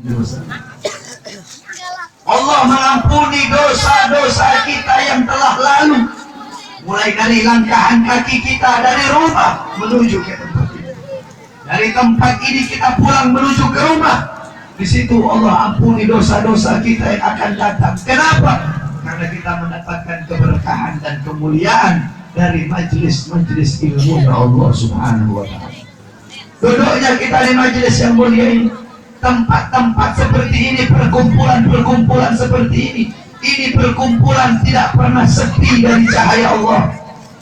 dosa. Allah mengampuni dosa-dosa kita yang telah lalu, mulai dari langkahan kaki kita dari rumah menuju ke tempat ini. Dari tempat ini kita pulang menuju ke rumah. Di situ Allah ampuni dosa-dosa kita yang akan datang. Kenapa? Karena kita mendapatkan keberkahan dan kemuliaan dari majelis-majelis ilmu Allah Subhanahu wa Ta'ala. Duduknya kita di majelis yang mulia ini, tempat-tempat seperti ini, perkumpulan-perkumpulan seperti ini perkumpulan tidak pernah sepi dari cahaya Allah.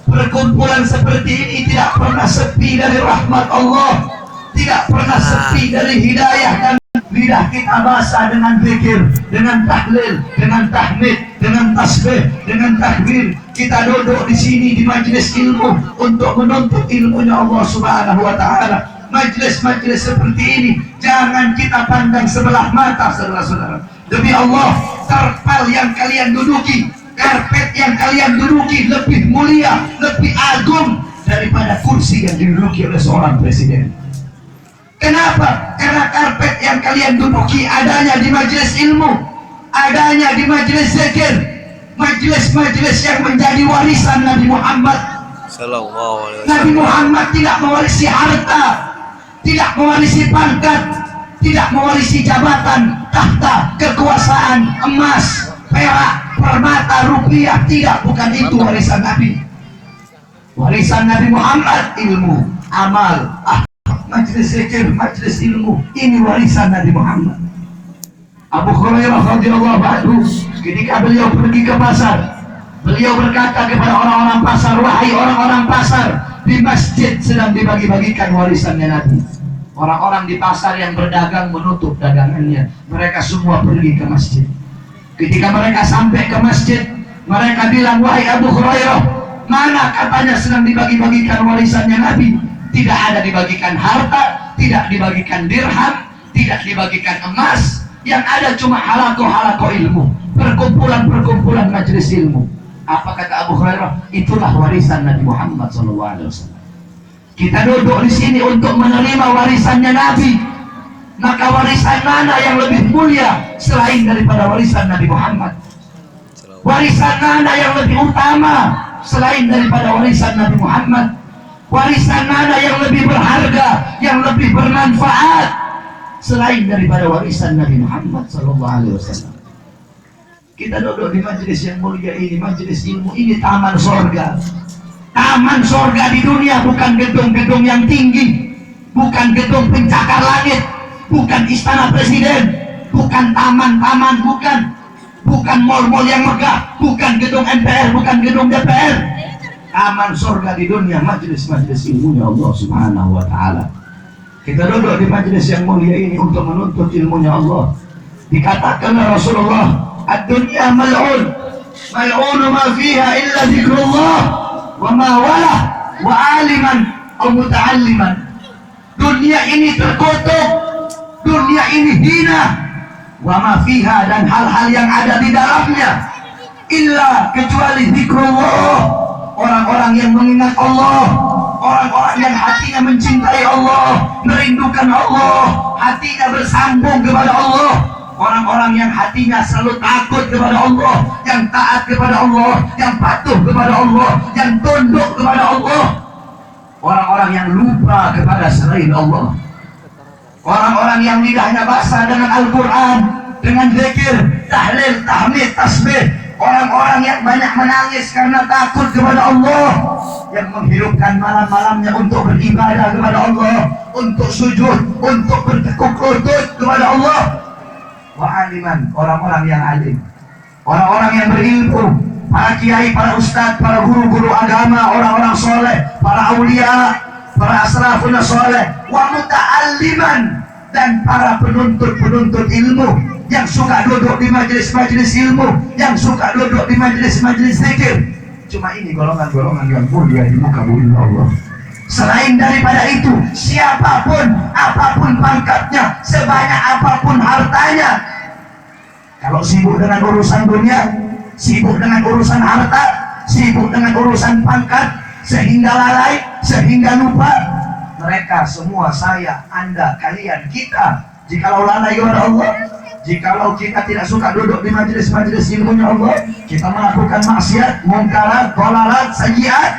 Perkumpulan seperti ini tidak pernah sepi dari rahmat Allah, tidak pernah sepi dari hidayah. Dan lidah kita basah dengan zikir, dengan tahlil, dengan tahmid, dengan tasbih, dengan takbir. Kita duduk di sini di majelis ilmu untuk menuntut ilmunya Allah Subhanahu wa Ta'ala. Majelis-majelis seperti ini jangan kita pandang sebelah mata, saudara-saudara. Demi Allah, terpal yang kalian duduki, karpet yang kalian duduki lebih mulia, lebih agung daripada kursi yang diduduki oleh seorang presiden. Kenapa? Karena karpet yang kalian duduki adanya di majelis ilmu, adanya di majelis zikir, majelis-majelis yang menjadi warisan Nabi Muhammad. Nabi Muhammad tidak mewarisi harta, tidak mewarisi pangkat, tidak mewarisi jabatan, tahta, kekuasaan, emas, perak, permata, rupiah. Tidak, bukan itu warisan Nabi. Warisan Nabi Muhammad ilmu, amal, majelis zikir, majelis ilmu. Ini warisan Nabi Muhammad. Abu Hurairah radhiyallahu anhu ketika beliau pergi ke pasar, beliau berkata kepada orang-orang pasar, wahai orang-orang pasar, di masjid sedang dibagi-bagikan warisannya Nabi. Orang-orang di pasar yang berdagang menutup dagangannya, mereka semua pergi ke masjid. Ketika mereka sampai ke masjid, mereka bilang, wahai Abu Hurairah, mana katanya sedang dibagi-bagikan warisannya Nabi? Tidak ada dibagikan harta, tidak dibagikan dirham, tidak dibagikan emas. Yang ada cuma halaqah-halaqah ilmu, perkumpulan-perkumpulan majelis ilmu. Apa kata Abu Hurairah? Itulah warisan Nabi Muhammad SAW. Kita duduk di sini untuk menerima warisannya Nabi. Maka warisan mana yang lebih mulia selain daripada warisan Nabi Muhammad? Warisan mana yang lebih utama selain daripada warisan Nabi Muhammad? Warisan mana yang lebih berharga, yang lebih bermanfaat selain daripada warisan Nabi Muhammad SAW? Kita duduk di majelis yang mulia ini, majelis ilmu ini, taman sorga. Taman sorga di dunia bukan gedung-gedung yang tinggi, bukan gedung pencakar langit, bukan istana presiden, bukan taman-taman, bukan mal-mal yang megah, bukan gedung MPR, bukan gedung DPR. Taman sorga di dunia majelis-majelis ilmunya Allah Subhanahu wa Ta'ala. Kita duduk di majelis yang mulia ini untuk menuntut ilmunya Allah. Dikatakan Rasulullah, ad-dunya mal'un, mal'unu ma fiha illa zikrullah wa ma wala wa aliman aw muta'alliman. Dunia ini terkutuk, dunia ini hina, wa ma fiha, dan hal-hal yang ada di dalamnya, illa kecuali zikrullah, orang-orang yang mengingat Allah, orang-orang yang hatinya mencintai Allah, merindukan Allah, hatinya bersambung kepada Allah, orang-orang yang hatinya selalu takut kepada Allah, yang taat kepada Allah, yang patuh kepada Allah, yang tunduk kepada Allah, orang-orang yang lupa kepada selain Allah, orang-orang yang lidahnya basah dengan Al-Quran, dengan zikir, tahlil, tahmid, tasbih, orang-orang yang banyak menangis karena takut kepada Allah, yang menghidupkan malam-malamnya untuk beribadah kepada Allah, untuk sujud, untuk bertekuk lutut kepada Allah. Wa aliman, orang-orang yang alim, orang-orang yang berilmu, para kiai, para ustadz, para guru-guru agama, orang-orang soleh, para aulia, para asrafun soleh. Wa muta'alliman, dan para penuntut-penuntut ilmu yang suka duduk di majelis-majelis ilmu, yang suka duduk di majelis-majelis zikir. Cuma ini golongan-golongan yang mulia di muka bumi Allah. Selain daripada itu, siapapun, apapun pangkatnya, sebanyak apapun hartanya, kalau sibuk dengan urusan dunia, sibuk dengan urusan harta, sibuk dengan urusan pangkat, sehingga lalai, sehingga lupa, mereka semua, saya, anda, kalian, kita Jikalau lalai kepada Allah, jikalau kita tidak suka duduk di majelis-majelis ilmunya Allah, kita melakukan maksiat, mungkarat, dhalalat, sayyiat,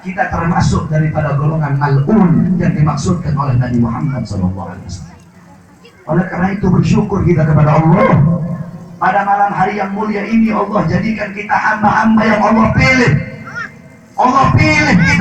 kita termasuk daripada golongan mal'un yang dimaksudkan oleh Nabi Muhammad SAW. Oleh karena itu bersyukur kita kepada Allah. Pada malam hari yang mulia ini Allah jadikan kita hamba-hamba yang Allah pilih. Allah pilih kita